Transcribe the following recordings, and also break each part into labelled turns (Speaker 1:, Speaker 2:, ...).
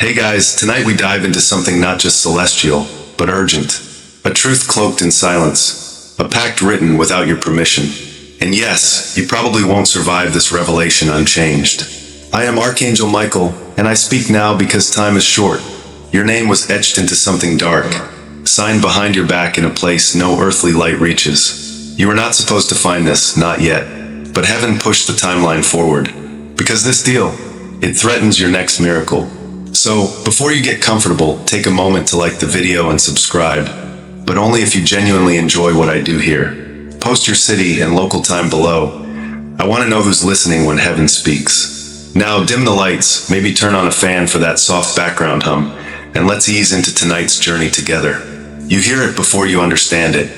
Speaker 1: Hey guys, tonight we dive into something not just celestial, but urgent. A truth cloaked in silence. A pact written without your permission. And yes, you probably won't survive this revelation unchanged. I am Archangel Michael, and I speak now because time is short. Your name was etched into something dark, signed behind your back in a place no earthly light reaches. You were not supposed to find this, not yet. But heaven pushed the timeline forward. Because this deal, it threatens your next miracle. So, before you get comfortable, take a moment to like the video and subscribe. But only if you genuinely enjoy what I do here. Post your city and local time below. I want to know who's listening when heaven speaks. Now dim the lights, maybe turn on a fan for that soft background hum, and let's ease into tonight's journey together. You hear it before you understand it.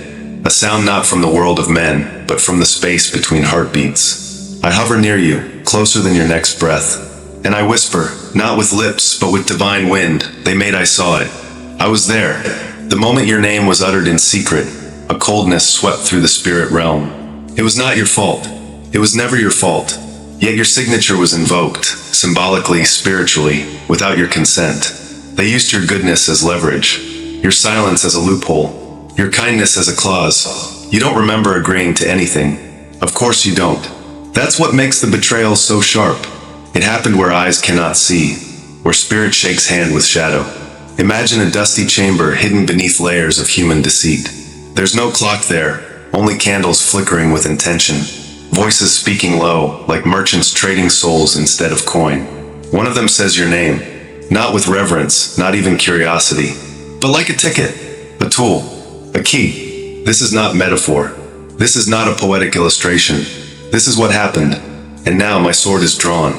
Speaker 1: A sound not from the world of men, but from the space between heartbeats. I hover near you, closer than your next breath. And I whisper, not with lips, but with divine wind. They made I saw it. I was there. The moment your name was uttered in secret, a coldness swept through the spirit realm. It was not your fault. It was never your fault. Yet your signature was invoked, symbolically, spiritually, without your consent. They used your goodness as leverage, your silence as a loophole, your kindness as a clause. You don't remember agreeing to anything. Of course you don't. That's what makes the betrayal so sharp. It happened where eyes cannot see, where spirit shakes hand with shadow. Imagine a dusty chamber hidden beneath layers of human deceit. There's no clock there, only candles flickering with intention. Voices speaking low, like merchants trading souls instead of coin. One of them says your name, not with reverence, not even curiosity, but like a ticket, a tool, a key. This is not metaphor. This is not a poetic illustration. This is what happened. And now my sword is drawn.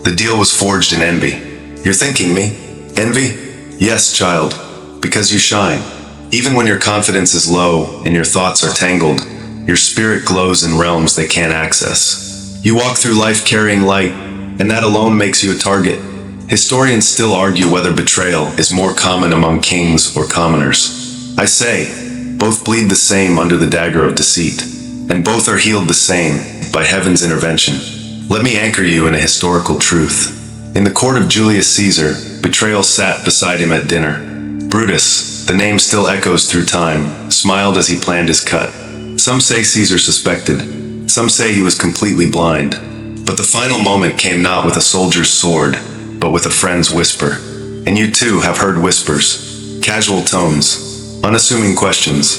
Speaker 1: The deal was forged in envy. You're thinking me? Envy? Yes, child. Because you shine. Even when your confidence is low and your thoughts are tangled, your spirit glows in realms they can't access. You walk through life carrying light, and that alone makes you a target. Historians still argue whether betrayal is more common among kings or commoners. I say, both bleed the same under the dagger of deceit, and both are healed the same by heaven's intervention. Let me anchor you in a historical truth. In the court of Julius Caesar, betrayal sat beside him at dinner. Brutus, the name still echoes through time, smiled as he planned his cut. Some say Caesar suspected. Some say he was completely blind. But the final moment came not with a soldier's sword, but with a friend's whisper. And you too have heard whispers, casual tones, unassuming questions,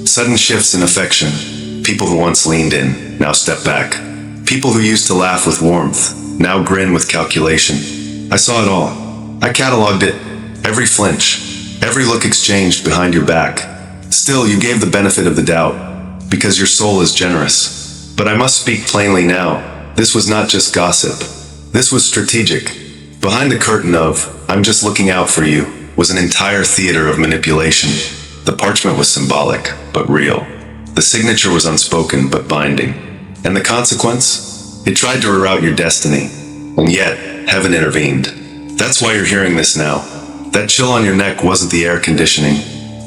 Speaker 1: sudden shifts in affection. People who once leaned in, now step back. People who used to laugh with warmth, now grin with calculation. I saw it all. I cataloged it. Every flinch, every look exchanged behind your back. Still, you gave the benefit of the doubt, because your soul is generous. But I must speak plainly now. This was not just gossip. This was strategic. Behind the curtain of, I'm just looking out for you, was an entire theater of manipulation. The parchment was symbolic, but real. The signature was unspoken, but binding. And the consequence? It tried to reroute your destiny. And yet, heaven intervened. That's why you're hearing this now. That chill on your neck wasn't the air conditioning.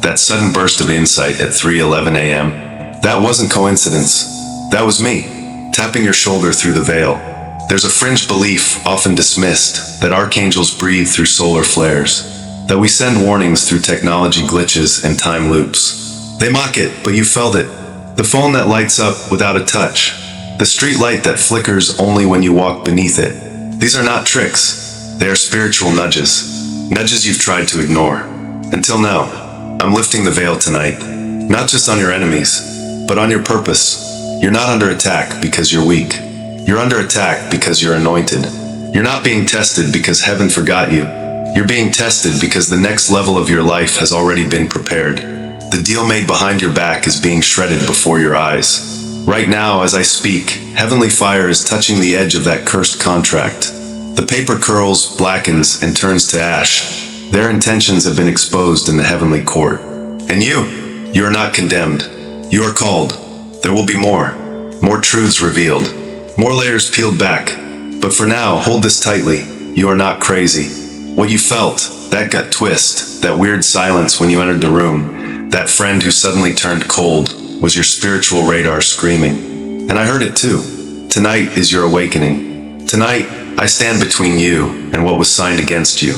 Speaker 1: That sudden burst of insight at 3:11 a.m. That wasn't coincidence. That was me, tapping your shoulder through the veil. There's a fringe belief, often dismissed, that archangels breathe through solar flares. That we send warnings through technology glitches and time loops. They mock it, but you felt it. The phone that lights up without a touch. The street light that flickers only when you walk beneath it. These are not tricks. They are spiritual nudges. Nudges you've tried to ignore. Until now, I'm lifting the veil tonight. Not just on your enemies, but on your purpose. You're not under attack because you're weak. You're under attack because you're anointed. You're not being tested because heaven forgot you. You're being tested because the next level of your life has already been prepared. The deal made behind your back is being shredded before your eyes. Right now, as I speak, heavenly fire is touching the edge of that cursed contract. The paper curls, blackens, and turns to ash. Their intentions have been exposed in the heavenly court. And you are not condemned. You are called. There will be more truths revealed, more layers peeled back. But for now, hold this tightly. You are not crazy. What you felt, that gut twist, that weird silence when you entered the room, that friend who suddenly turned cold, was your spiritual radar screaming. And I heard it too. Tonight is your awakening. Tonight, I stand between you and what was signed against you.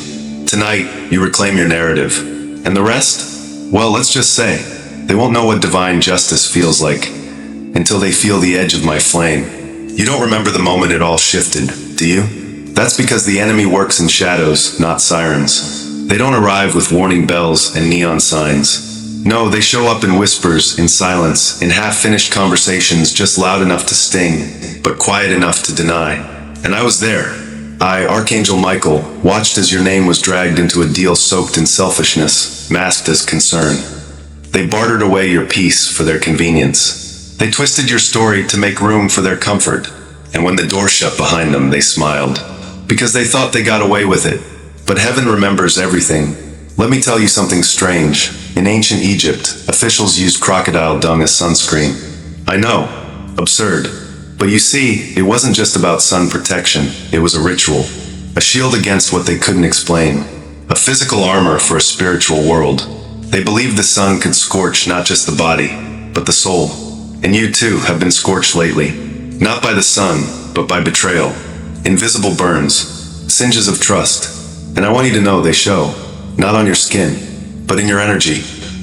Speaker 1: Tonight, you reclaim your narrative. And the rest? Well, let's just say, they won't know what divine justice feels like until they feel the edge of my flame. You don't remember the moment it all shifted, do you? That's because the enemy works in shadows, not sirens. They don't arrive with warning bells and neon signs. No, they show up in whispers, in silence, in half-finished conversations just loud enough to sting, but quiet enough to deny. And I was there. I, Archangel Michael, watched as your name was dragged into a deal soaked in selfishness, masked as concern. They bartered away your peace for their convenience. They twisted your story to make room for their comfort. And when the door shut behind them, they smiled. Because they thought they got away with it. But heaven remembers everything. Let me tell you something strange. In ancient Egypt, officials used crocodile dung as sunscreen. I know, absurd. But you see, it wasn't just about sun protection, it was a ritual. A shield against what they couldn't explain. A physical armor for a spiritual world. They believed the sun could scorch not just the body, but the soul. And you too have been scorched lately. Not by the sun, but by betrayal. Invisible burns, singes of trust. And I want you to know they show. Not on your skin, but in your energy.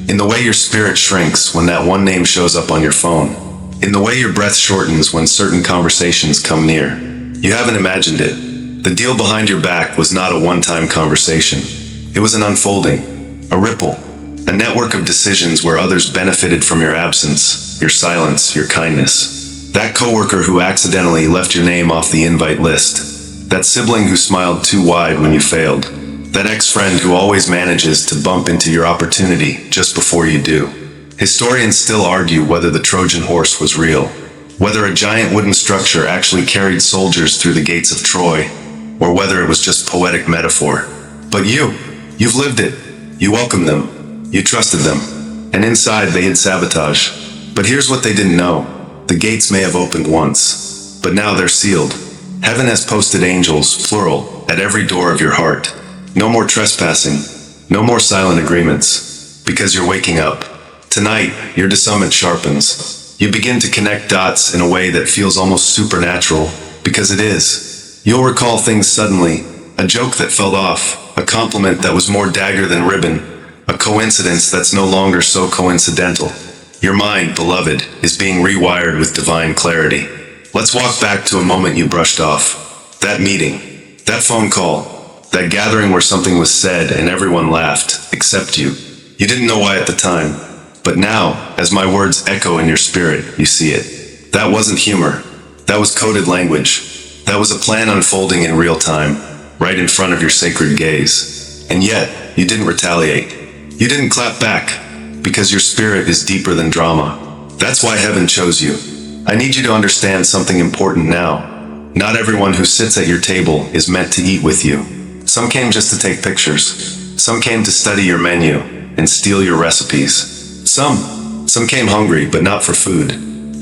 Speaker 1: In the way your spirit shrinks when that one name shows up on your phone. In the way your breath shortens when certain conversations come near. You haven't imagined it. The deal behind your back was not a one-time conversation. It was an unfolding, a ripple, a network of decisions where others benefited from your absence, your silence, your kindness. That coworker who accidentally left your name off the invite list. That sibling who smiled too wide when you failed. That ex-friend who always manages to bump into your opportunity just before you do. Historians still argue whether the Trojan horse was real, whether a giant wooden structure actually carried soldiers through the gates of Troy, or whether it was just poetic metaphor. But you've lived it. You welcomed them. You trusted them. And inside they hid sabotage. But here's what they didn't know. The gates may have opened once, but now they're sealed. Heaven has posted angels, plural, at every door of your heart. No more trespassing, no more silent agreements, because you're waking up. Tonight, your discernment sharpens. You begin to connect dots in a way that feels almost supernatural, because it is. You'll recall things suddenly, a joke that fell off, a compliment that was more dagger than ribbon, a coincidence that's no longer so coincidental. Your mind, beloved, is being rewired with divine clarity. Let's walk back to a moment you brushed off. That meeting, that phone call, that gathering where something was said and everyone laughed, except you. You didn't know why at the time, but now, as my words echo in your spirit, you see it. That wasn't humor. That was coded language. That was a plan unfolding in real time, right in front of your sacred gaze. And yet, you didn't retaliate. You didn't clap back, because your spirit is deeper than drama. That's why heaven chose you. I need you to understand something important now. Not everyone who sits at your table is meant to eat with you. Some came just to take pictures. Some came to study your menu and steal your recipes. Some came hungry, but not for food.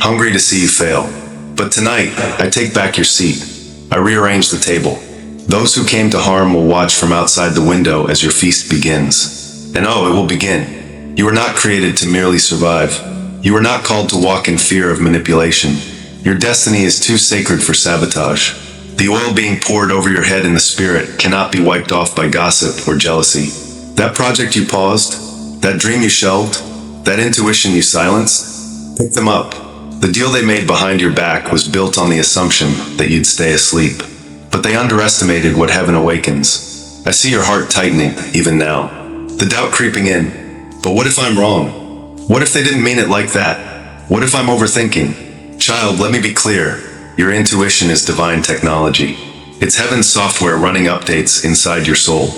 Speaker 1: Hungry to see you fail. But tonight, I take back your seat. I rearrange the table. Those who came to harm will watch from outside the window as your feast begins. And oh, it will begin. You were not created to merely survive. You were not called to walk in fear of manipulation. Your destiny is too sacred for sabotage. The oil being poured over your head in the spirit cannot be wiped off by gossip or jealousy. That project you paused, that dream you shelved, that intuition you silenced, pick them up. The deal they made behind your back was built on the assumption that you'd stay asleep. But they underestimated what heaven awakens. I see your heart tightening, even now. The doubt creeping in. But what if I'm wrong? What if they didn't mean it like that? What if I'm overthinking? Child, let me be clear. Your intuition is divine technology. It's heaven's software running updates inside your soul.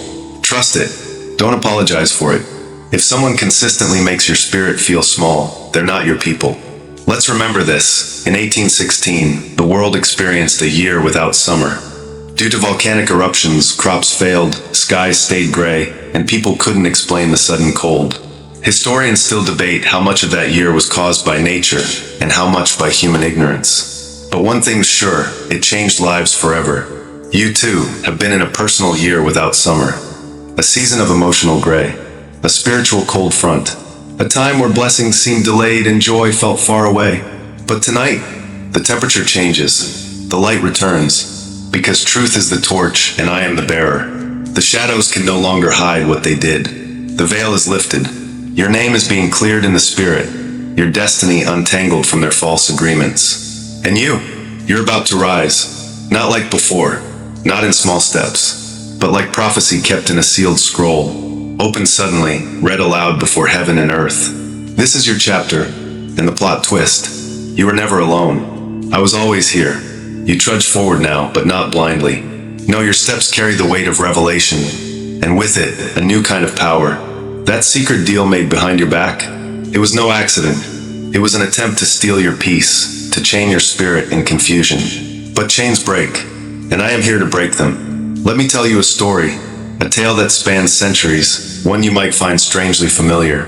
Speaker 1: Trust it. Don't apologize for it. If someone consistently makes your spirit feel small, they're not your people. Let's remember this. In 1816, the world experienced a year without summer. Due to volcanic eruptions, crops failed, skies stayed gray, and people couldn't explain the sudden cold. Historians still debate how much of that year was caused by nature and how much by human ignorance. But one thing's sure, it changed lives forever. You too have been in a personal year without summer. A season of emotional gray. A spiritual cold front. A time where blessings seemed delayed and joy felt far away. But tonight, the temperature changes. The light returns. Because truth is the torch and I am the bearer. The The shadows can no longer hide what they did. The veil is lifted. Your name is being cleared in the spirit, your destiny untangled from their false agreements. And you're about to rise, not like before, not in small steps, but like prophecy kept in a sealed scroll, opened suddenly, read aloud before heaven and earth. This is your chapter, and the plot twist. You were never alone. I was always here. You trudge forward now, but not blindly. No, your steps carry the weight of revelation, and with it, a new kind of power. That secret deal made behind your back, it was no accident. It was an attempt to steal your peace, to chain your spirit in confusion. But chains break, and I am here to break them. Let me tell you a story, a tale that spans centuries, one you might find strangely familiar.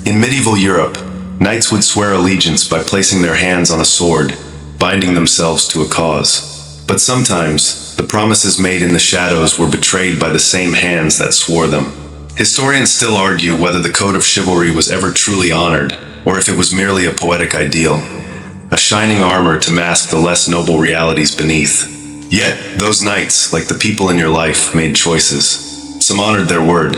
Speaker 1: In medieval Europe, knights would swear allegiance by placing their hands on a sword, binding themselves to a cause. But sometimes, the promises made in the shadows were betrayed by the same hands that swore them. Historians still argue whether the code of chivalry was ever truly honored, or if it was merely a poetic ideal, a shining armor to mask the less noble realities beneath. Yet, those knights, like the people in your life, made choices. Some honored their word.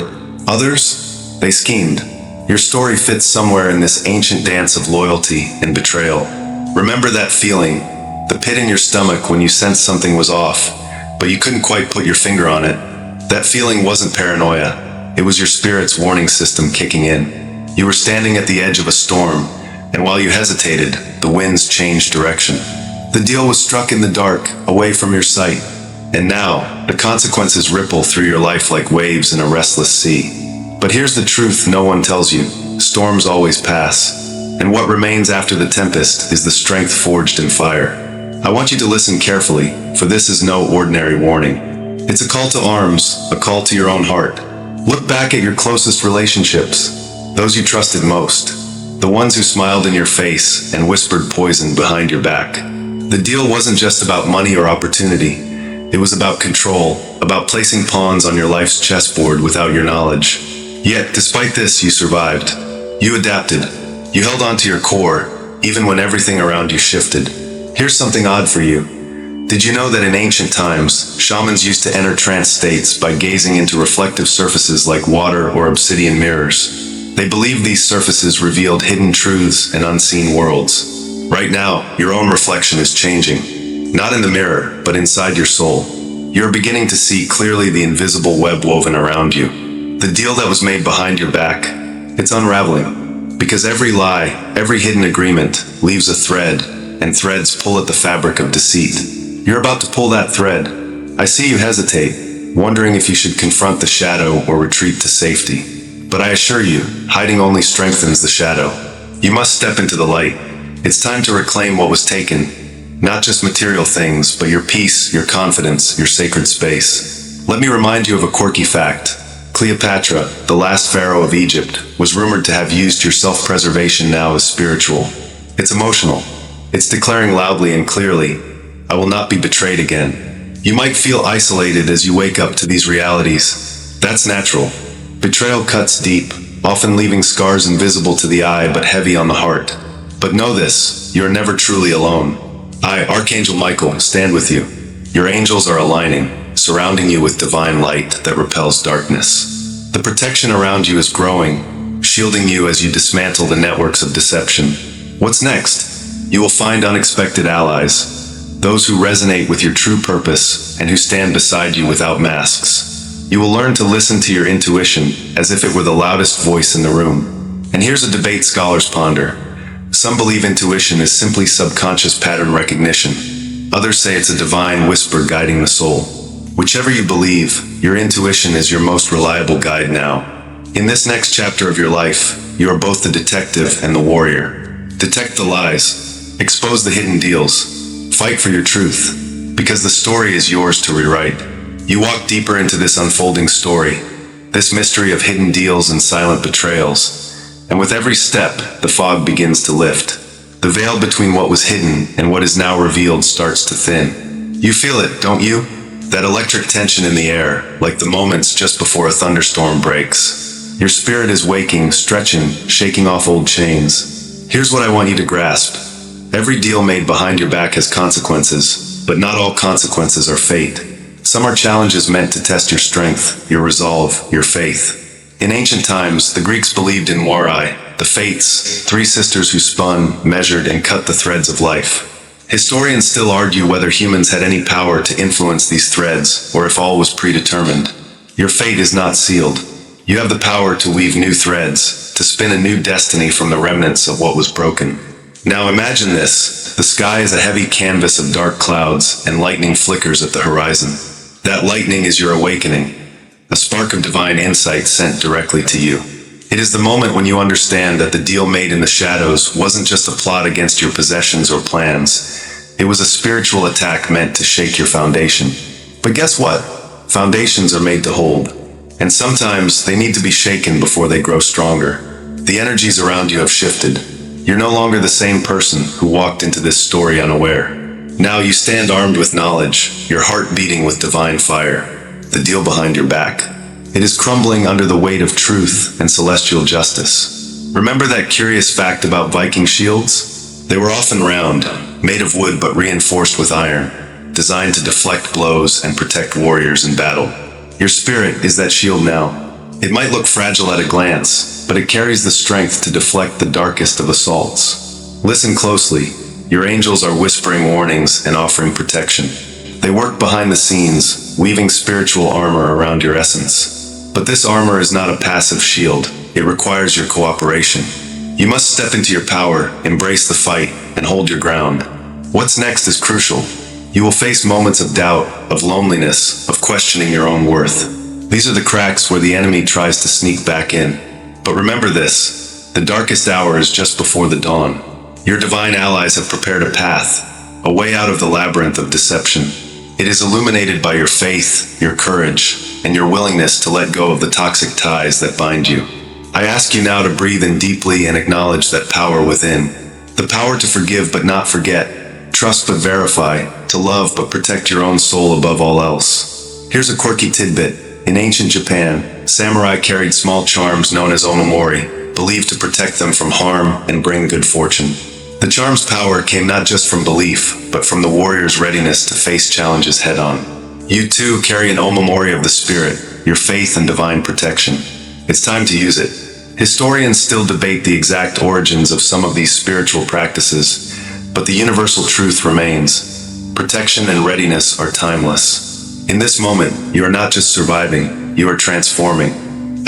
Speaker 1: Others, they schemed. Your story fits somewhere in this ancient dance of loyalty and betrayal. Remember that feeling, the pit in your stomach when you sensed something was off, but you couldn't quite put your finger on it. That feeling wasn't paranoia. It was your spirit's warning system kicking in. You were standing at the edge of a storm, and while you hesitated, the winds changed direction. The deal was struck in the dark, away from your sight, and now, the consequences ripple through your life like waves in a restless sea. But here's the truth no one tells you. Storms always pass, and what remains after the tempest is the strength forged in fire. I want you to listen carefully, for this is no ordinary warning. It's a call to arms, a call to your own heart. Look back at your closest relationships, those you trusted most, the ones who smiled in your face and whispered poison behind your back. The deal wasn't just about money or opportunity. It was about control, about placing pawns on your life's chessboard without your knowledge. Yet, despite this, you survived. You adapted. You held on to your core, even when everything around you shifted. Here's something odd for you. Did you know that in ancient times, shamans used to enter trance states by gazing into reflective surfaces like water or obsidian mirrors? They believed these surfaces revealed hidden truths and unseen worlds. Right now, your own reflection is changing. Not in the mirror, but inside your soul. You're beginning to see clearly the invisible web woven around you. The deal that was made behind your back, it's unraveling. Because every lie, every hidden agreement, leaves a thread, and threads pull at the fabric of deceit. You're about to pull that thread. I see you hesitate, wondering if you should confront the shadow or retreat to safety. But I assure you, hiding only strengthens the shadow. You must step into the light. It's time to reclaim what was taken. Not just material things, but your peace, your confidence, your sacred space. Let me remind you of a quirky fact. Cleopatra, the last pharaoh of Egypt, was rumored to have used your self-preservation now as spiritual. It's emotional. It's declaring loudly and clearly, I will not be betrayed again. You might feel isolated as you wake up to these realities. That's natural. Betrayal cuts deep, often leaving scars invisible to the eye but heavy on the heart. But know this, you are never truly alone. I, Archangel Michael, stand with you. Your angels are aligning, surrounding you with divine light that repels darkness. The protection around you is growing, shielding you as you dismantle the networks of deception. What's next? You will find unexpected allies. Those who resonate with your true purpose and who stand beside you without masks. You will learn to listen to your intuition as if it were the loudest voice in the room. And here's a debate scholars ponder. Some believe intuition is simply subconscious pattern recognition. Others say it's a divine whisper guiding the soul. Whichever you believe, your intuition is your most reliable guide now. In this next chapter of your life, you are both the detective and the warrior. Detect the lies. Expose the hidden deals. Fight for your truth, because the story is yours to rewrite. You walk deeper into this unfolding story, this mystery of hidden deals and silent betrayals, and with every step, the fog begins to lift. The veil between what was hidden and what is now revealed starts to thin. You feel it, don't you? That electric tension in the air, like the moments just before a thunderstorm breaks. Your spirit is waking, stretching, shaking off old chains. Here's what I want you to grasp. Every deal made behind your back has consequences, but not all consequences are fate. Some are challenges meant to test your strength, your resolve, your faith. In ancient times, the Greeks believed in Warai, the Fates, three sisters who spun, measured, and cut the threads of life. Historians still argue whether humans had any power to influence these threads, or if all was predetermined. Your fate is not sealed. You have the power to weave new threads, to spin a new destiny from the remnants of what was broken. Now imagine this. The sky is a heavy canvas of dark clouds, and lightning flickers at the horizon. That lightning is your awakening, a spark of divine insight sent directly to you. It is the moment when you understand that the deal made in the shadows wasn't just a plot against your possessions or plans. It was a spiritual attack meant to shake your foundation. But guess what? Foundations are made to hold. And sometimes they need to be shaken before they grow stronger. The energies around you have shifted. You're no longer the same person who walked into this story unaware. Now you stand armed with knowledge, your heart beating with divine fire. The deal behind your back. It is crumbling under the weight of truth and celestial justice. Remember that curious fact about Viking shields? They were often round, made of wood but reinforced with iron, designed to deflect blows and protect warriors in battle. Your spirit is that shield now. It might look fragile at a glance, but it carries the strength to deflect the darkest of assaults. Listen closely. Your angels are whispering warnings and offering protection. They work behind the scenes, weaving spiritual armor around your essence. But this armor is not a passive shield. It requires your cooperation. You must step into your power, embrace the fight, and hold your ground. What's next is crucial. You will face moments of doubt, of loneliness, of questioning your own worth. These are the cracks where the enemy tries to sneak back in. But remember this, the darkest hour is just before the dawn. Your divine allies have prepared a path, a way out of the labyrinth of deception. It is illuminated by your faith, your courage, and your willingness to let go of the toxic ties that bind you. I ask you now to breathe in deeply and acknowledge that power within. The power to forgive but not forget, trust but verify, to love but protect your own soul above all else. Here's a quirky tidbit. In ancient Japan, samurai carried small charms known as omamori, believed to protect them from harm and bring good fortune. The charm's power came not just from belief, but from the warrior's readiness to face challenges head-on. You too carry an omamori of the spirit, your faith and divine protection. It's time to use it. Historians still debate the exact origins of some of these spiritual practices, but the universal truth remains. Protection and readiness are timeless. In this moment, you are not just surviving, you are transforming.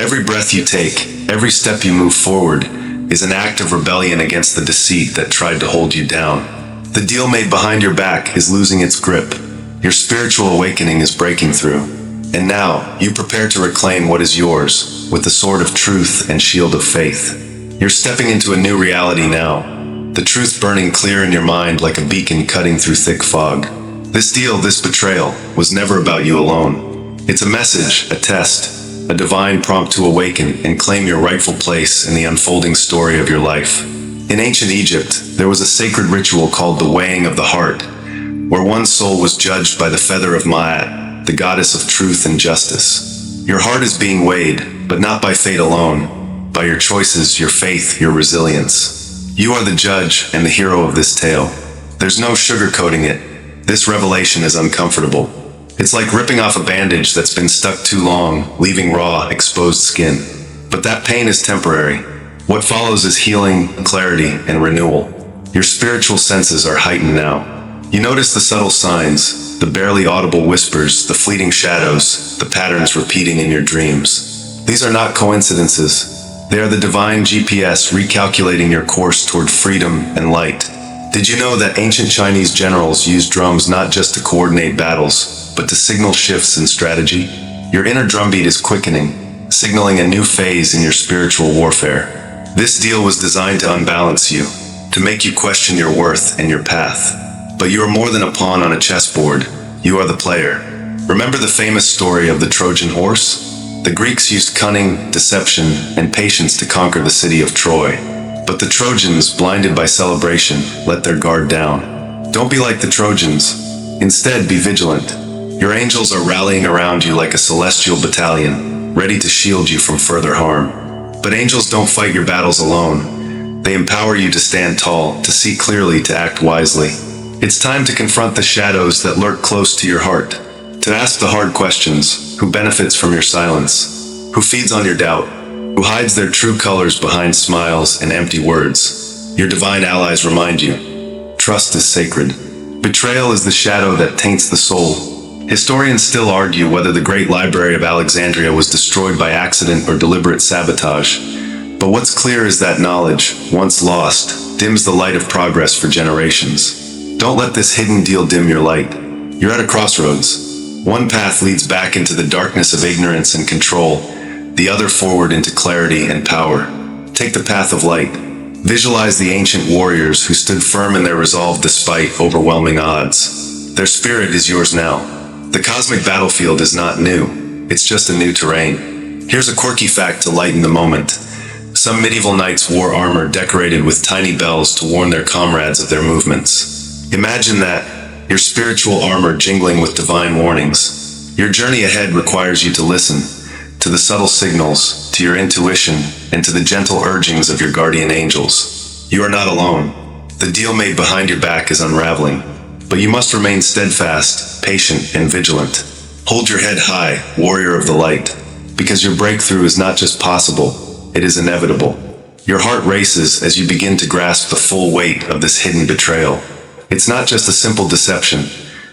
Speaker 1: Every breath you take, every step you move forward, is an act of rebellion against the deceit that tried to hold you down. The deal made behind your back is losing its grip. Your spiritual awakening is breaking through. And now, you prepare to reclaim what is yours, with the sword of truth and shield of faith. You're stepping into a new reality now, the truth burning clear in your mind like a beacon cutting through thick fog. This deal, this betrayal, was never about you alone. It's a message, a test, a divine prompt to awaken and claim your rightful place in the unfolding story of your life. In ancient Egypt, there was a sacred ritual called the weighing of the heart, where one soul was judged by the feather of Ma'at, the goddess of truth and justice. Your heart is being weighed, but not by fate alone, by your choices, your faith, your resilience. You are the judge and the hero of this tale. There's no sugarcoating it. This revelation is uncomfortable. It's like ripping off a bandage that's been stuck too long, leaving raw, exposed skin. But that pain is temporary. What follows is healing, clarity, and renewal. Your spiritual senses are heightened now. You notice the subtle signs, the barely audible whispers, the fleeting shadows, the patterns repeating in your dreams. These are not coincidences. They are the divine GPS recalculating your course toward freedom and light. Did you know that ancient Chinese generals used drums not just to coordinate battles, but to signal shifts in strategy? Your inner drumbeat is quickening, signaling a new phase in your spiritual warfare. This deal was designed to unbalance you, to make you question your worth and your path. But you are more than a pawn on a chessboard. You are the player. Remember the famous story of the Trojan horse? The Greeks used cunning, deception, and patience to conquer the city of Troy. But the Trojans, blinded by celebration, let their guard down. Don't be like the Trojans. Instead, be vigilant. Your angels are rallying around you like a celestial battalion, ready to shield you from further harm. But angels don't fight your battles alone. They empower you to stand tall, to see clearly, to act wisely. It's time to confront the shadows that lurk close to your heart, To ask the hard questions: who benefits from your silence? Who feeds on your doubt? Who hides their true colors behind smiles and empty words? Your divine allies remind you, trust is sacred. Betrayal is the shadow that taints the soul. Historians still argue whether the Great Library of Alexandria was destroyed by accident or deliberate sabotage. But what's clear is that knowledge, once lost, dims the light of progress for generations. Don't let this hidden deal dim your light. You're at a crossroads. One path leads back into the darkness of ignorance and control, the other forward into clarity and power. Take the path of light. Visualize the ancient warriors who stood firm in their resolve despite overwhelming odds. Their spirit is yours now. The cosmic battlefield is not new. It's just a new terrain. Here's a quirky fact to lighten the moment. Some medieval knights wore armor decorated with tiny bells to warn their comrades of their movements. Imagine that. Your spiritual armor jingling with divine warnings. Your journey ahead requires you to listen to the subtle signals, to your intuition, and to the gentle urgings of your guardian angels. You are not alone. The deal made behind your back is unraveling, but you must remain steadfast, patient, and vigilant. Hold your head high, warrior of the light, because your breakthrough is not just possible, it is inevitable. Your heart races as you begin to grasp the full weight of this hidden betrayal. It's not just a simple deception.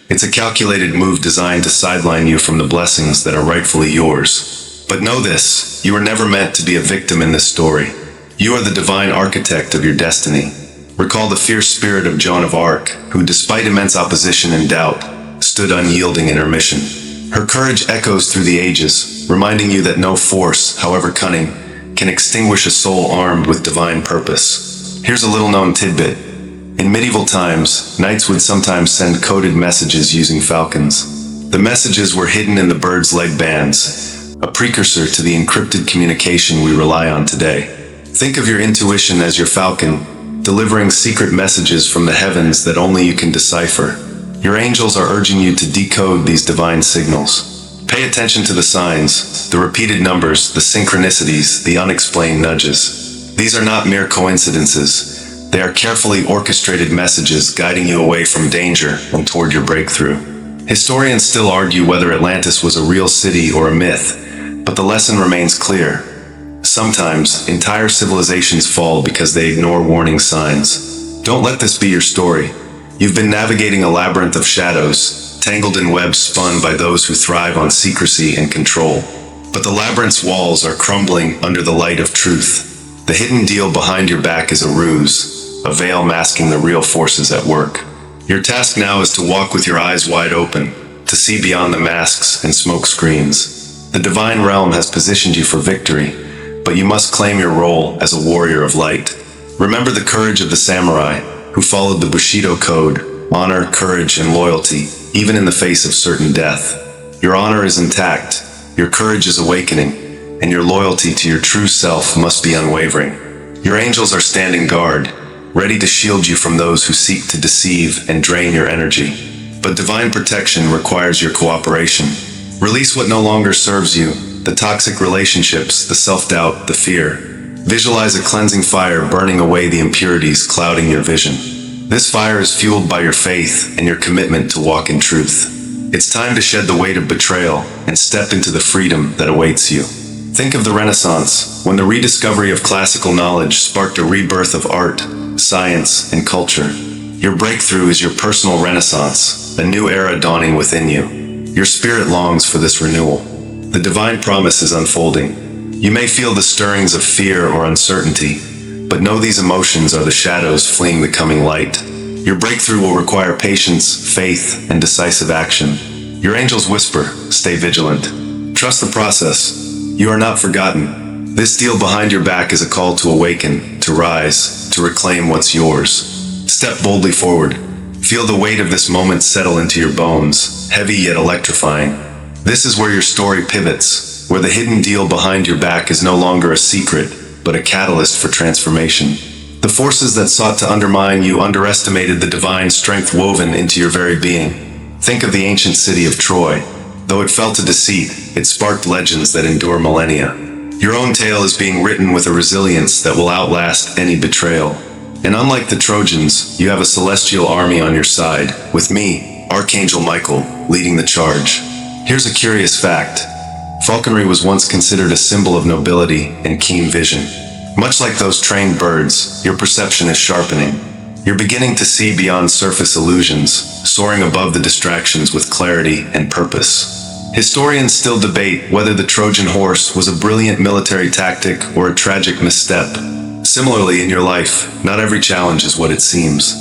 Speaker 1: It's a calculated move designed to sideline you from the blessings that are rightfully yours. But know this, you were never meant to be a victim in this story. You are the divine architect of your destiny. Recall the fierce spirit of Joan of Arc, who, despite immense opposition and doubt, stood unyielding in her mission. Her courage echoes through the ages, reminding you that no force, however cunning, can extinguish a soul armed with divine purpose. Here's a little-known tidbit. In medieval times, knights would sometimes send coded messages using falcons. The messages were hidden in the birds' leg bands, a precursor to the encrypted communication we rely on today. Think of your intuition as your falcon, delivering secret messages from the heavens that only you can decipher. Your angels are urging you to decode these divine signals. Pay attention to the signs, the repeated numbers, the synchronicities, the unexplained nudges. These are not mere coincidences. They are carefully orchestrated messages guiding you away from danger and toward your breakthrough. Historians still argue whether Atlantis was a real city or a myth, but the lesson remains clear. Sometimes, entire civilizations fall because they ignore warning signs. Don't let this be your story. You've been navigating a labyrinth of shadows, tangled in webs spun by those who thrive on secrecy and control. But the labyrinth's walls are crumbling under the light of truth. The hidden deal behind your back is a ruse, a veil masking the real forces at work. Your task now is to walk with your eyes wide open, to see beyond the masks and smoke screens. The divine realm has positioned you for victory, but you must claim your role as a warrior of light. Remember the courage of the samurai, who followed the Bushido code: honor, courage, and loyalty, even in the face of certain death. Your honor is intact, your courage is awakening, and your loyalty to your true self must be unwavering. Your angels are standing guard, ready to shield you from those who seek to deceive and drain your energy. But divine protection requires your cooperation. Release what no longer serves you, the toxic relationships, the self-doubt, the fear. Visualize a cleansing fire burning away the impurities clouding your vision. This fire is fueled by your faith and your commitment to walk in truth. It's time to shed the weight of betrayal and step into the freedom that awaits you. Think of the Renaissance, when the rediscovery of classical knowledge sparked a rebirth of art, science, and culture. Your breakthrough is your personal renaissance, a new era dawning within you. Your spirit longs for this renewal. The divine promise is unfolding. You may feel the stirrings of fear or uncertainty, but know these emotions are the shadows fleeing the coming light. Your breakthrough will require patience, faith, and decisive action. Your angels whisper, stay vigilant. Trust the process. You are not forgotten. This deal behind your back is a call to awaken, to rise, to reclaim what's yours. Step boldly forward. Feel the weight of this moment settle into your bones, heavy yet electrifying. This is where your story pivots, where the hidden deal behind your back is no longer a secret, but a catalyst for transformation. The forces that sought to undermine you underestimated the divine strength woven into your very being. Think of the ancient city of Troy. Though it fell to deceit, it sparked legends that endure millennia. Your own tale is being written with a resilience that will outlast any betrayal. And unlike the Trojans, you have a celestial army on your side, with me, Archangel Michael, leading the charge. Here's a curious fact. Falconry was once considered a symbol of nobility and keen vision. Much like those trained birds, your perception is sharpening. You're beginning to see beyond surface illusions, soaring above the distractions with clarity and purpose. Historians still debate whether the Trojan horse was a brilliant military tactic or a tragic misstep. Similarly, in your life, not every challenge is what it seems.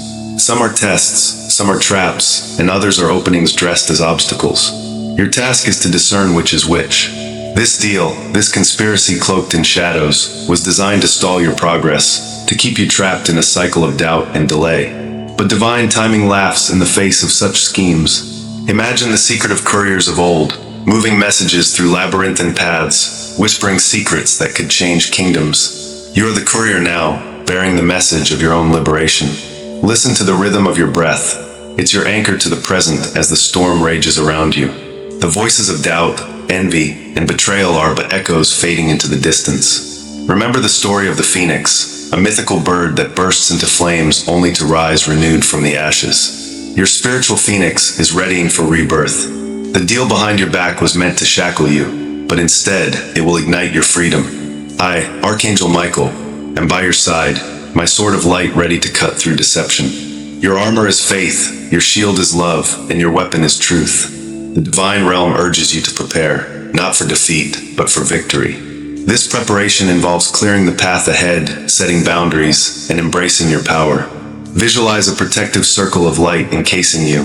Speaker 1: Some are tests, some are traps, and others are openings dressed as obstacles. Your task is to discern which is which. This deal, this conspiracy cloaked in shadows, was designed to stall your progress, to keep you trapped in a cycle of doubt and delay. But divine timing laughs in the face of such schemes. Imagine the secretive couriers of old, moving messages through labyrinthine paths, whispering secrets that could change kingdoms. You are the courier now, bearing the message of your own liberation. Listen to the rhythm of your breath. It's your anchor to the present as the storm rages around you. The voices of doubt, envy, and betrayal are but echoes fading into the distance. Remember the story of the phoenix, a mythical bird that bursts into flames only to rise renewed from the ashes. Your spiritual phoenix is readying for rebirth. The deal behind your back was meant to shackle you, but instead, it will ignite your freedom. I, Archangel Michael, am by your side, my sword of light ready to cut through deception. Your armor is faith, your shield is love, and your weapon is truth. The divine realm urges you to prepare, not for defeat, but for victory. This preparation involves clearing the path ahead, setting boundaries, and embracing your power. Visualize a protective circle of light encasing you,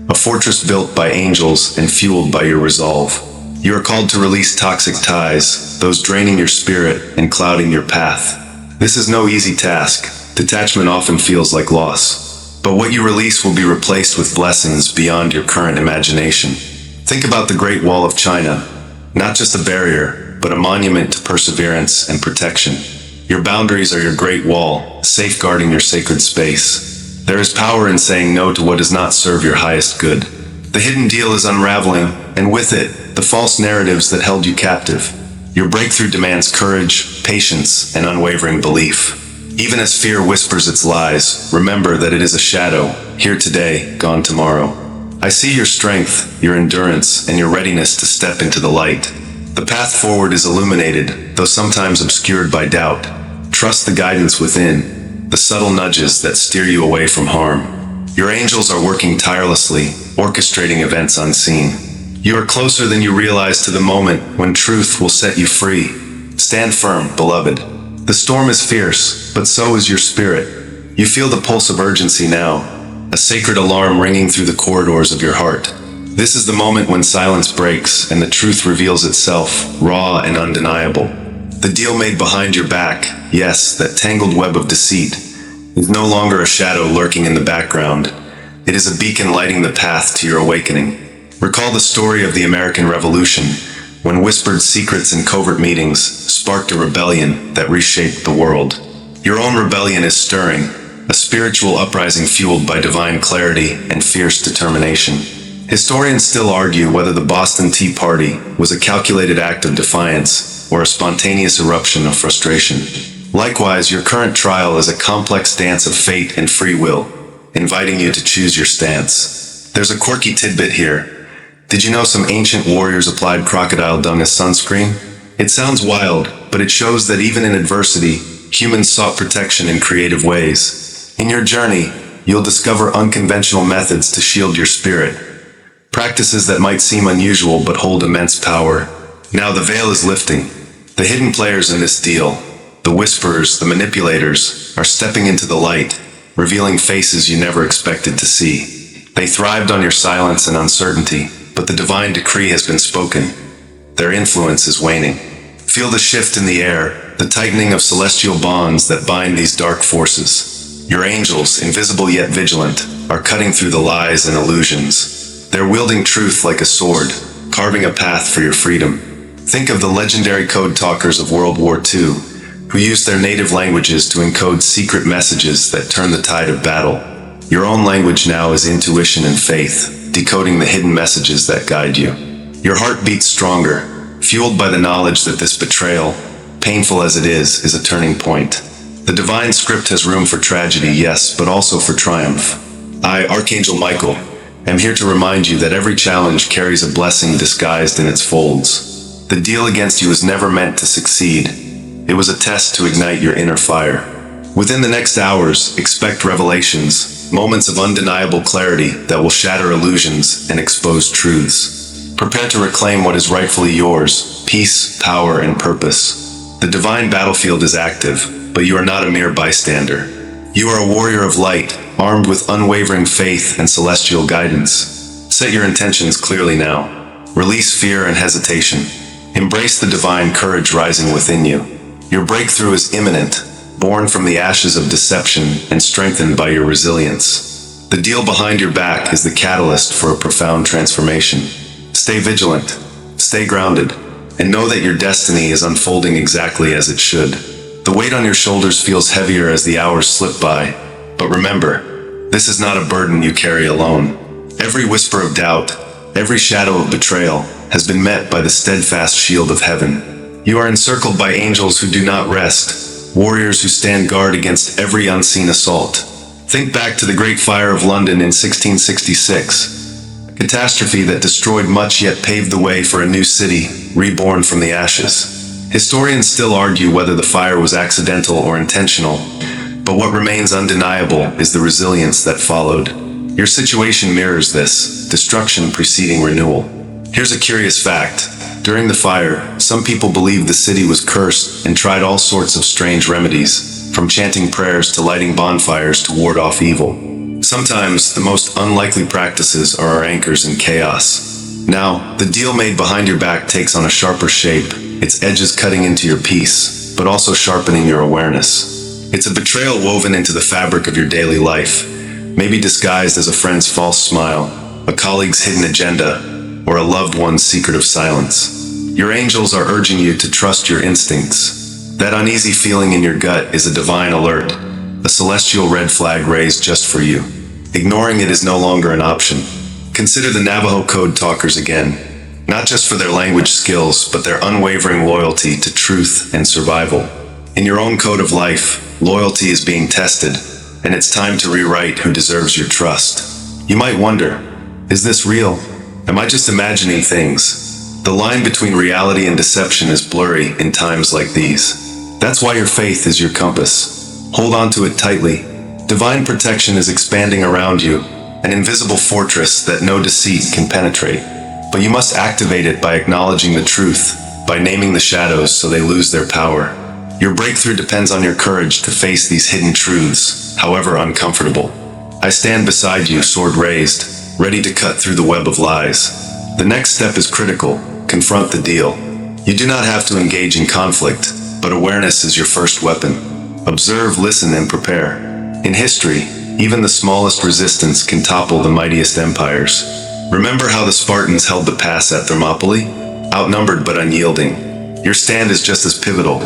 Speaker 1: a fortress built by angels and fueled by your resolve. You are called to release toxic ties, those draining your spirit and clouding your path. This is no easy task. Detachment often feels like loss. But what you release will be replaced with blessings beyond your current imagination. Think about the Great Wall of China, not just a barrier, but a monument to perseverance and protection. Your boundaries are your great wall, safeguarding your sacred space. There is power in saying no to what does not serve your highest good. The hidden deal is unraveling, and with it, the false narratives that held you captive. Your breakthrough demands courage, patience, and unwavering belief. Even as fear whispers its lies, remember that it is a shadow, here today, gone tomorrow. I see your strength, your endurance, and your readiness to step into the light. The path forward is illuminated, though sometimes obscured by doubt. Trust the guidance within, the subtle nudges that steer you away from harm. Your angels are working tirelessly, orchestrating events unseen. You are closer than you realize to the moment when truth will set you free. Stand firm, beloved. The storm is fierce, but so is your spirit. You feel the pulse of urgency now, a sacred alarm ringing through the corridors of your heart. This is the moment when silence breaks and the truth reveals itself, raw and undeniable. The deal made behind your back, yes, that tangled web of deceit, is no longer a shadow lurking in the background. It is a beacon lighting the path to your awakening. Recall the story of the American Revolution, when whispered secrets and covert meetings sparked a rebellion that reshaped the world. Your own rebellion is stirring, a spiritual uprising fueled by divine clarity and fierce determination. Historians still argue whether the Boston Tea Party was a calculated act of defiance or a spontaneous eruption of frustration. Likewise, your current trial is a complex dance of fate and free will, inviting you to choose your stance. There's a quirky tidbit here. Did you know some ancient warriors applied crocodile dung as sunscreen? It sounds wild, but it shows that even in adversity, humans sought protection in creative ways. In your journey, you'll discover unconventional methods to shield your spirit. Practices that might seem unusual but hold immense power. Now the veil is lifting. The hidden players in this deal, the whisperers, the manipulators, are stepping into the light, revealing faces you never expected to see. They thrived on your silence and uncertainty, but the divine decree has been spoken. Their influence is waning. Feel the shift in the air, the tightening of celestial bonds that bind these dark forces. Your angels, invisible yet vigilant, are cutting through the lies and illusions. They're wielding truth like a sword, carving a path for your freedom. Think of the legendary code talkers of World War II, who used their native languages to encode secret messages that turn the tide of battle. Your own language now is intuition and faith, decoding the hidden messages that guide you. Your heart beats stronger, fueled by the knowledge that this betrayal, painful as it is a turning point. The divine script has room for tragedy, yes, but also for triumph. I, Archangel Michael, I'm here to remind you that every challenge carries a blessing disguised in its folds. The deal against you was never meant to succeed. It was a test to ignite your inner fire. Within the next hours, expect revelations, moments of undeniable clarity that will shatter illusions and expose truths. Prepare to reclaim what is rightfully yours: peace, power, and purpose. The divine battlefield is active, but you are not a mere bystander. You are a warrior of light, armed with unwavering faith and celestial guidance. Set your intentions clearly now. Release fear and hesitation. Embrace the divine courage rising within you. Your breakthrough is imminent, born from the ashes of deception and strengthened by your resilience. The deal behind your back is the catalyst for a profound transformation. Stay vigilant, stay grounded, and know that your destiny is unfolding exactly as it should. The weight on your shoulders feels heavier as the hours slip by, but remember, this is not a burden you carry alone. Every whisper of doubt, every shadow of betrayal, has been met by the steadfast shield of heaven. You are encircled by angels who do not rest, warriors who stand guard against every unseen assault. Think back to the Great Fire of London in 1666, a catastrophe that destroyed much yet paved the way for a new city, reborn from the ashes. Historians still argue whether the fire was accidental or intentional, but what remains undeniable is the resilience that followed. Your situation mirrors this, destruction preceding renewal. Here's a curious fact. During the fire, some people believed the city was cursed and tried all sorts of strange remedies, from chanting prayers to lighting bonfires to ward off evil. Sometimes, the most unlikely practices are our anchors in chaos. Now, the deal made behind your back takes on a sharper shape, its edges cutting into your peace, but also sharpening your awareness. It's a betrayal woven into the fabric of your daily life, maybe disguised as a friend's false smile, a colleague's hidden agenda, or a loved one's secretive silence. Your angels are urging you to trust your instincts. That uneasy feeling in your gut is a divine alert, a celestial red flag raised just for you. Ignoring it is no longer an option. Consider the Navajo code talkers again, not just for their language skills, but their unwavering loyalty to truth and survival. In your own code of life, loyalty is being tested, and it's time to rewrite who deserves your trust. You might wonder, is this real? Am I just imagining things? The line between reality and deception is blurry in times like these. That's why your faith is your compass. Hold on to it tightly. Divine protection is expanding around you, an invisible fortress that no deceit can penetrate. But you must activate it by acknowledging the truth, by naming the shadows so they lose their power. Your breakthrough depends on your courage to face these hidden truths, however uncomfortable. I stand beside you, sword raised, ready to cut through the web of lies. The next step is critical. Confront the deal. You do not have to engage in conflict, but awareness is your first weapon. Observe, listen, and prepare. In history, even the smallest resistance can topple the mightiest empires. Remember how the Spartans held the pass at Thermopylae? Outnumbered but unyielding. Your stand is just as pivotal.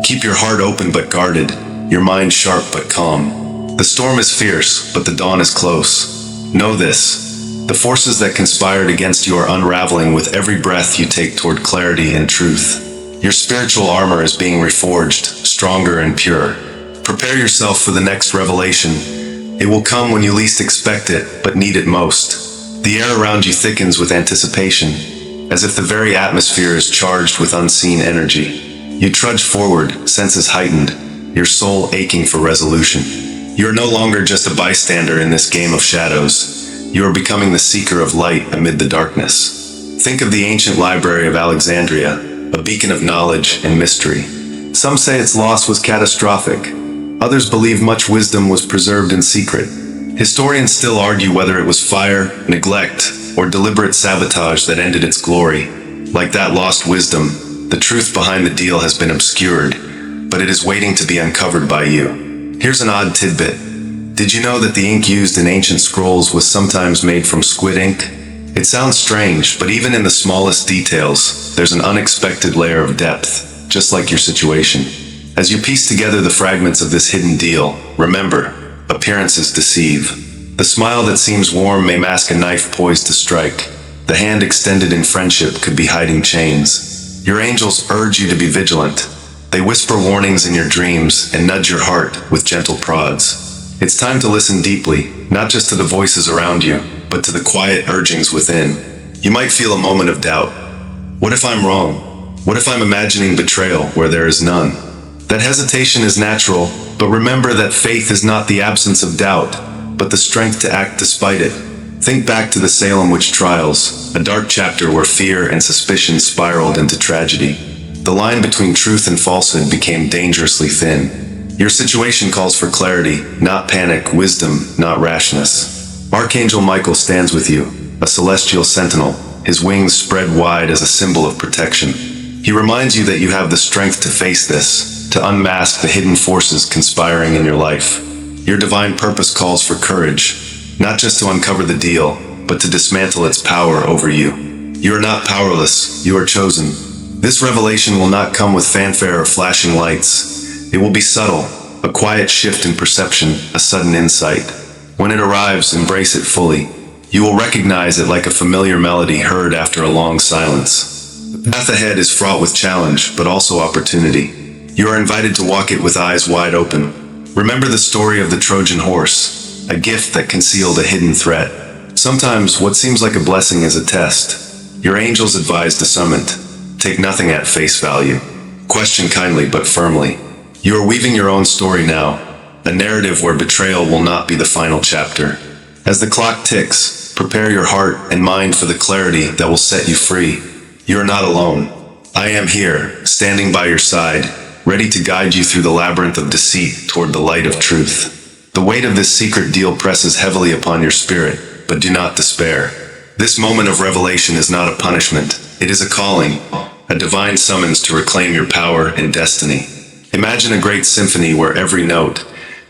Speaker 1: Keep your heart open but guarded, your mind sharp but calm. The storm is fierce, but the dawn is close. Know this. The forces that conspired against you are unraveling with every breath you take toward clarity and truth. Your spiritual armor is being reforged, stronger and pure. Prepare yourself for the next revelation. It will come when you least expect it, but need it most. The air around you thickens with anticipation, as if the very atmosphere is charged with unseen energy. You trudge forward, senses heightened, your soul aching for resolution. You are no longer just a bystander in this game of shadows. You are becoming the seeker of light amid the darkness. Think of the ancient library of Alexandria, a beacon of knowledge and mystery. Some say its loss was catastrophic. Others believe much wisdom was preserved in secret. Historians still argue whether it was fire, neglect, or deliberate sabotage that ended its glory. Like that lost wisdom, the truth behind the deal has been obscured, but it is waiting to be uncovered by you. Here's an odd tidbit. Did you know that the ink used in ancient scrolls was sometimes made from squid ink? It sounds strange, but even in the smallest details, there's an unexpected layer of depth, just like your situation. As you piece together the fragments of this hidden deal, remember, appearances deceive. The smile that seems warm may mask a knife poised to strike. The hand extended in friendship could be hiding chains. Your angels urge you to be vigilant. They whisper warnings in your dreams and nudge your heart with gentle prods. It's time to listen deeply, not just to the voices around you, but but to the quiet urgings within. You might feel a moment of doubt. What if I'm wrong? What if I'm imagining betrayal where there is none? That hesitation is natural, but remember that faith is not the absence of doubt, but the strength to act despite it. Think back to the Salem witch trials, a dark chapter where fear and suspicion spiraled into tragedy. The line between truth and falsehood became dangerously thin. Your situation calls for clarity, not panic, wisdom, not rashness. Archangel Michael stands with you, a celestial sentinel, his wings spread wide as a symbol of protection. He reminds you that you have the strength to face this, to unmask the hidden forces conspiring in your life. Your divine purpose calls for courage, not just to uncover the deal, but to dismantle its power over you. You are not powerless, you are chosen. This revelation will not come with fanfare or flashing lights. It will be subtle, a quiet shift in perception, a sudden insight. When it arrives, embrace it fully. You will recognize it like a familiar melody heard after a long silence. The path ahead is fraught with challenge, but also opportunity. You are invited to walk it with eyes wide open. Remember the story of the Trojan horse, a gift that concealed a hidden threat. Sometimes what seems like a blessing is a test. Your angels advise discernment. Take nothing at face value. Question kindly but firmly. You are weaving your own story now, a narrative where betrayal will not be the final chapter. As the clock ticks, prepare your heart and mind for the clarity that will set you free. You are not alone. I am here, standing by your side, ready to guide you through the labyrinth of deceit toward the light of truth. The weight of this secret deal presses heavily upon your spirit, but do not despair. This moment of revelation is not a punishment. It is a calling, a divine summons to reclaim your power and destiny. Imagine a great symphony where every note,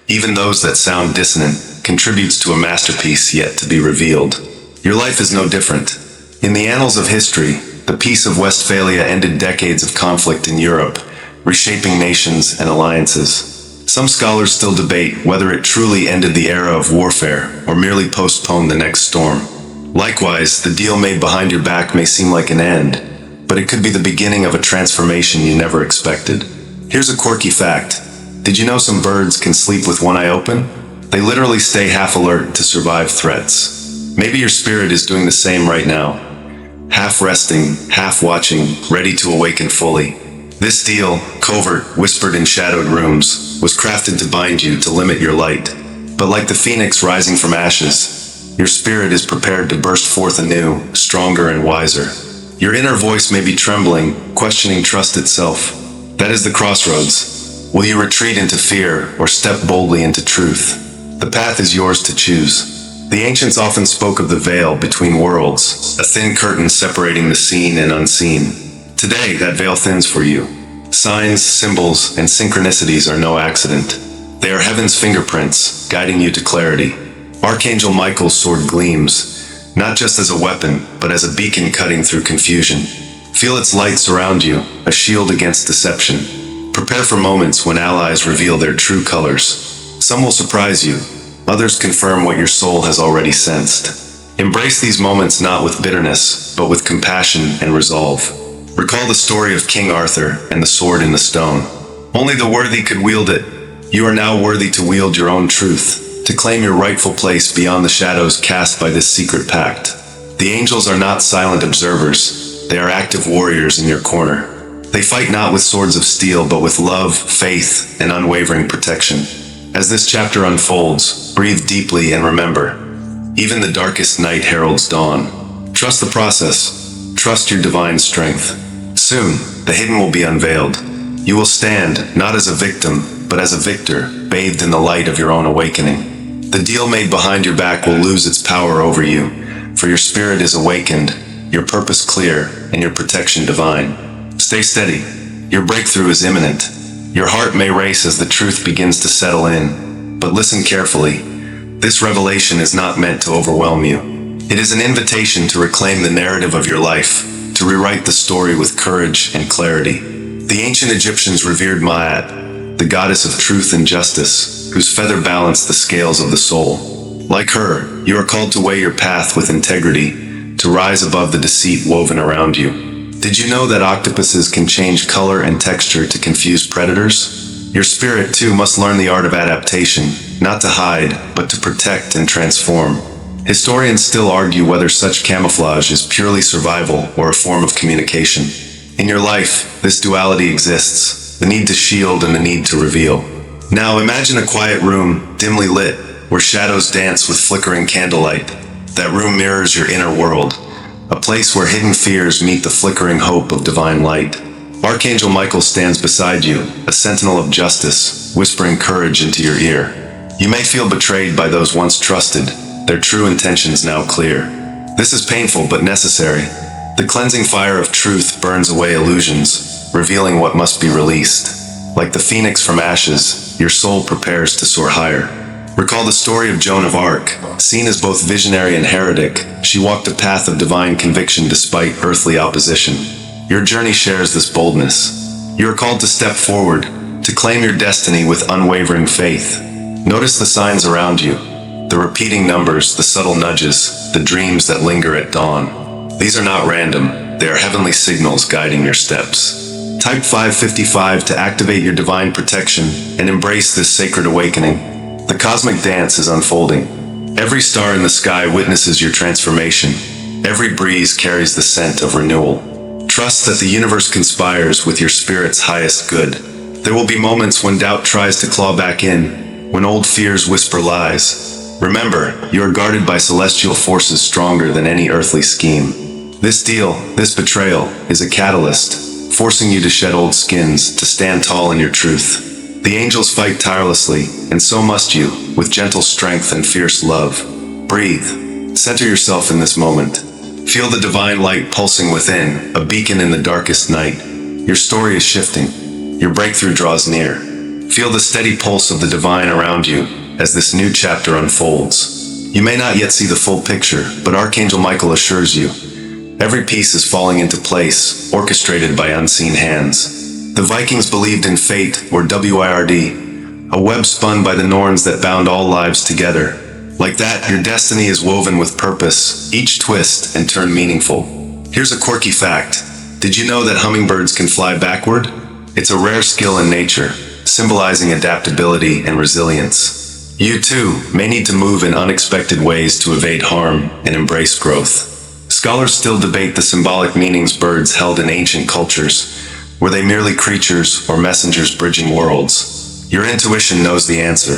Speaker 1: even those that sound dissonant, contributes to a masterpiece yet to be revealed. Your life is no different. In the annals of history, the Peace of Westphalia ended decades of conflict in Europe, reshaping nations and alliances. Some scholars still debate whether it truly ended the era of warfare or merely postponed the next storm. Likewise, the deal made behind your back may seem like an end, but it could be the beginning of a transformation you never expected. Here's a quirky fact. Did you know some birds can sleep with one eye open? They literally stay half alert to survive threats. Maybe your spirit is doing the same right now. Half resting, half watching, ready to awaken fully. This deal, covert, whispered in shadowed rooms, was crafted to bind you, to limit your light. But like the phoenix rising from ashes, your spirit is prepared to burst forth anew, stronger and wiser. Your inner voice may be trembling, questioning trust itself. That is the crossroads. Will you retreat into fear or step boldly into truth? The path is yours to choose. The ancients often spoke of the veil between worlds, a thin curtain separating the seen and unseen. Today, that veil thins for you. Signs, symbols, and synchronicities are no accident. They are heaven's fingerprints, guiding you to clarity. Archangel Michael's sword gleams, not just as a weapon, but as a beacon cutting through confusion. Feel its light surround you, a shield against deception. Prepare for moments when allies reveal their true colors. Some will surprise you, others confirm what your soul has already sensed. Embrace these moments not with bitterness, but with compassion and resolve. Recall the story of King Arthur and the sword in the stone. Only the worthy could wield it. You are now worthy to wield your own truth, to claim your rightful place beyond the shadows cast by this secret pact. The angels are not silent observers, they are active warriors in your corner. They fight not with swords of steel, but with love, faith, and unwavering protection. As this chapter unfolds, breathe deeply and remember, even the darkest night heralds dawn. Trust the process. Trust your divine strength. Soon, the hidden will be unveiled. You will stand, not as a victim, but as a victor, bathed in the light of your own awakening. The deal made behind your back will lose its power over you, for your spirit is awakened, your purpose clear, and your protection divine. Stay steady. Your breakthrough is imminent. Your heart may race as the truth begins to settle in, but listen carefully. This revelation is not meant to overwhelm you. It is an invitation to reclaim the narrative of your life, to rewrite the story with courage and clarity. The ancient Egyptians revered Ma'at, the goddess of truth and justice, whose feather balanced the scales of the soul. Like her, you are called to weigh your path with integrity, to rise above the deceit woven around you. Did you know that octopuses can change color and texture to confuse predators? Your spirit, too, must learn the art of adaptation, not to hide, but to protect and transform. Historians still argue whether such camouflage is purely survival or a form of communication. In your life, this duality exists, the need to shield and the need to reveal. Now imagine a quiet room, dimly lit, where shadows dance with flickering candlelight. That room mirrors your inner world, a place where hidden fears meet the flickering hope of divine light. Archangel Michael stands beside you, a sentinel of justice, whispering courage into your ear. You may feel betrayed by those once trusted, their true intentions now clear. This is painful but necessary. The cleansing fire of truth burns away illusions, revealing what must be released. Like the phoenix from ashes, your soul prepares to soar higher. Recall the story of Joan of Arc. Seen as both visionary and heretic, she walked a path of divine conviction despite earthly opposition. Your journey shares this boldness. You are called to step forward, to claim your destiny with unwavering faith. Notice the signs around you. The repeating numbers, the subtle nudges, the dreams that linger at dawn. These are not random, they are heavenly signals guiding your steps. Type 555 to activate your divine protection and embrace this sacred awakening. The cosmic dance is unfolding. Every star in the sky witnesses your transformation. Every breeze carries the scent of renewal. Trust that the universe conspires with your spirit's highest good. There will be moments when doubt tries to claw back in, when old fears whisper lies. Remember, you are guarded by celestial forces stronger than any earthly scheme. This deal, this betrayal, is a catalyst, forcing you to shed old skins, to stand tall in your truth. The angels fight tirelessly, and so must you, with gentle strength and fierce love. Breathe. Center yourself in this moment. Feel the divine light pulsing within, a beacon in the darkest night. Your story is shifting. Your breakthrough draws near. Feel the steady pulse of the divine around you, as this new chapter unfolds. You may not yet see the full picture, but Archangel Michael assures you, every piece is falling into place, orchestrated by unseen hands. The Vikings believed in fate, or WIRD, a web spun by the Norns that bound all lives together. Like that, your destiny is woven with purpose, each twist and turn meaningful. Here's a quirky fact. Did you know that hummingbirds can fly backward? It's a rare skill in nature, symbolizing adaptability and resilience. You too may need to move in unexpected ways to evade harm and embrace growth. Scholars still debate the symbolic meanings birds held in ancient cultures. Were they merely creatures or messengers bridging worlds? Your intuition knows the answer.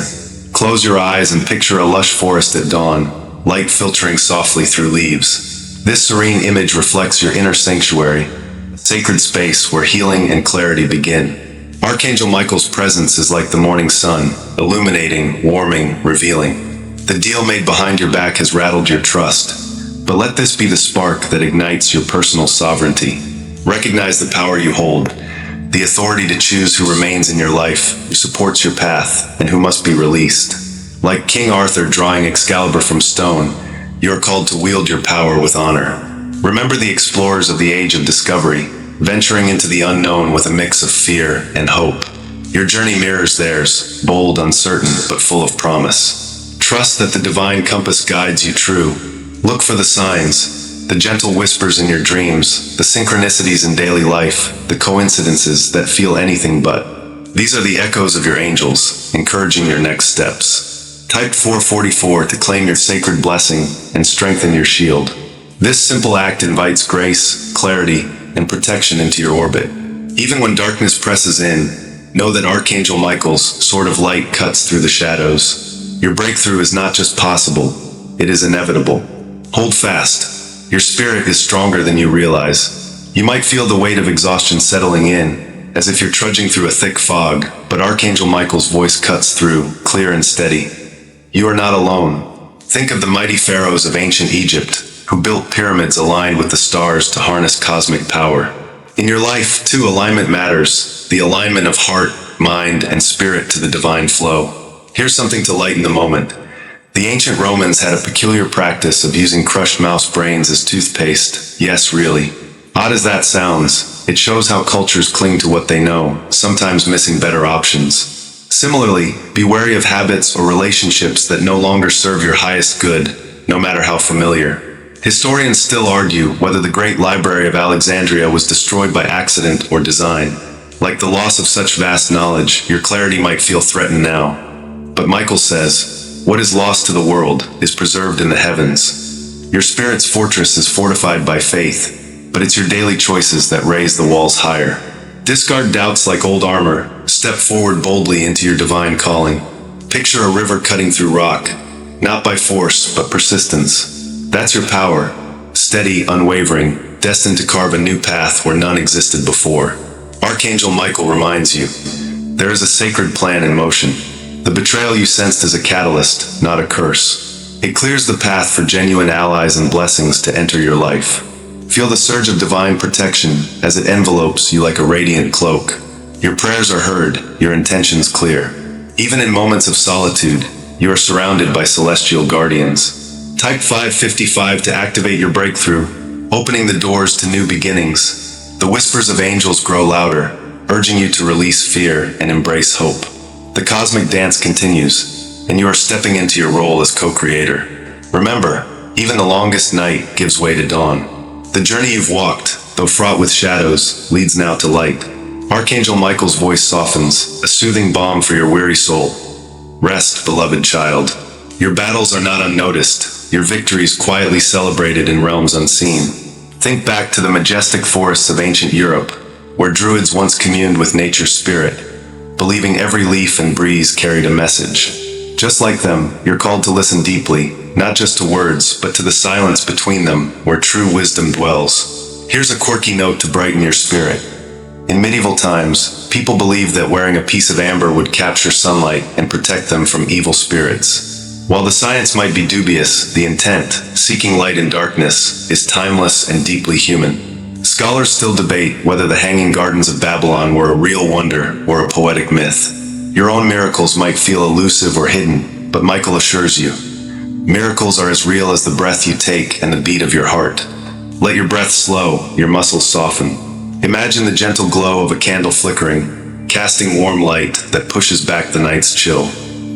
Speaker 1: Close your eyes and picture a lush forest at dawn, light filtering softly through leaves. This serene image reflects your inner sanctuary, a sacred space where healing and clarity begin. Archangel Michael's presence is like the morning sun, illuminating, warming, revealing. The deal made behind your back has rattled your trust, but let this be the spark that ignites your personal sovereignty. Recognize the power you hold, the authority to choose who remains in your life, who supports your path, and who must be released. Like King Arthur drawing Excalibur from stone, you are called to wield your power with honor. Remember the explorers of the age of discovery, venturing into the unknown with a mix of fear and hope. Your journey mirrors theirs, bold, uncertain, but full of promise. Trust that the divine compass guides you true. Look for the signs, the gentle whispers in your dreams, the synchronicities in daily life, the coincidences that feel anything but. These are the echoes of your angels, encouraging your next steps. Type 444 to claim your sacred blessing and strengthen your shield. This simple act invites grace, clarity, and protection into your orbit. Even when darkness presses in, know that Archangel Michael's sword of light cuts through the shadows. Your breakthrough is not just possible, it is inevitable. Hold fast. Your spirit is stronger than you realize. You might feel the weight of exhaustion settling in, as if you're trudging through a thick fog, but Archangel Michael's voice cuts through, clear and steady. You are not alone. Think of the mighty pharaohs of ancient Egypt, who built pyramids aligned with the stars to harness cosmic power. In your life, too, alignment matters, the alignment of heart, mind, and spirit to the divine flow. Here's something to lighten the moment. The ancient Romans had a peculiar practice of using crushed mouse brains as toothpaste. Yes, really. Odd as that sounds, it shows how cultures cling to what they know, sometimes missing better options. Similarly, be wary of habits or relationships that no longer serve your highest good, no matter how familiar. Historians still argue whether the Great Library of Alexandria was destroyed by accident or design. Like the loss of such vast knowledge, your clarity might feel threatened now. But Michael says, What is lost to the world is preserved in the heavens. Your spirit's fortress is fortified by faith, but it's your daily choices that raise the walls higher. Discard doubts like old armor. Step forward boldly into your divine calling. Picture a river cutting through rock, not by force, but persistence. That's your power, steady, unwavering, destined to carve a new path where none existed before. Archangel Michael reminds you, there is a sacred plan in motion. The betrayal you sensed is a catalyst, not a curse. It clears the path for genuine allies and blessings to enter your life. Feel the surge of divine protection as it envelopes you like a radiant cloak. Your prayers are heard, your intentions clear. Even in moments of solitude, you are surrounded by celestial guardians. Type 555 to activate your breakthrough, opening the doors to new beginnings. The whispers of angels grow louder, urging you to release fear and embrace hope. The cosmic dance continues, and you are stepping into your role as co-creator. Remember, even the longest night gives way to dawn. The journey you've walked, though fraught with shadows, leads now to light. Archangel Michael's voice softens, a soothing balm for your weary soul. Rest, beloved child. Your battles are not unnoticed, your victories quietly celebrated in realms unseen. Think back to the majestic forests of ancient Europe, where druids once communed with nature's spirit, believing every leaf and breeze carried a message. Just like them, you're called to listen deeply, not just to words, but to the silence between them, where true wisdom dwells. Here's a quirky note to brighten your spirit. In medieval times, people believed that wearing a piece of amber would capture sunlight and protect them from evil spirits. While the science might be dubious, the intent, seeking light in darkness, is timeless and deeply human. Scholars still debate whether the Hanging Gardens of Babylon were a real wonder or a poetic myth. Your own miracles might feel elusive or hidden, but Michael assures you, miracles are as real as the breath you take and the beat of your heart. Let your breath slow, your muscles soften. Imagine the gentle glow of a candle flickering, casting warm light that pushes back the night's chill.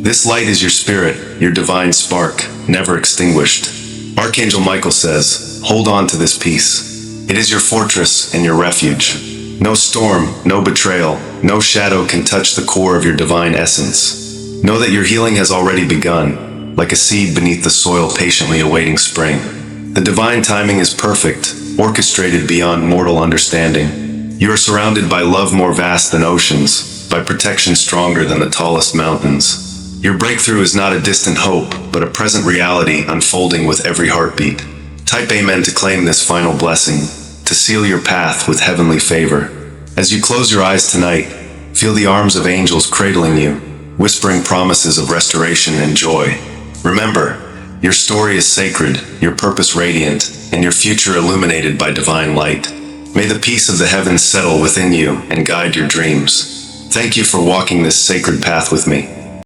Speaker 1: This light is your spirit, your divine spark, never extinguished. Archangel Michael says, hold on to this peace. It is your fortress and your refuge. No storm, no betrayal, no shadow can touch the core of your divine essence. Know that your healing has already begun, like a seed beneath the soil patiently awaiting spring. The divine timing is perfect, orchestrated beyond mortal understanding. You are surrounded by love more vast than oceans, by protection stronger than the tallest mountains. Your breakthrough is not a distant hope, but a present reality unfolding with every heartbeat. Type Amen to claim this final blessing, to seal your path with heavenly favor. As you close your eyes tonight, feel the arms of angels cradling you, whispering promises of restoration and joy. Remember, your story is sacred, your purpose radiant, and your future illuminated by divine light. May the peace of the heavens settle within you and guide your dreams. Thank you for walking this sacred path with me.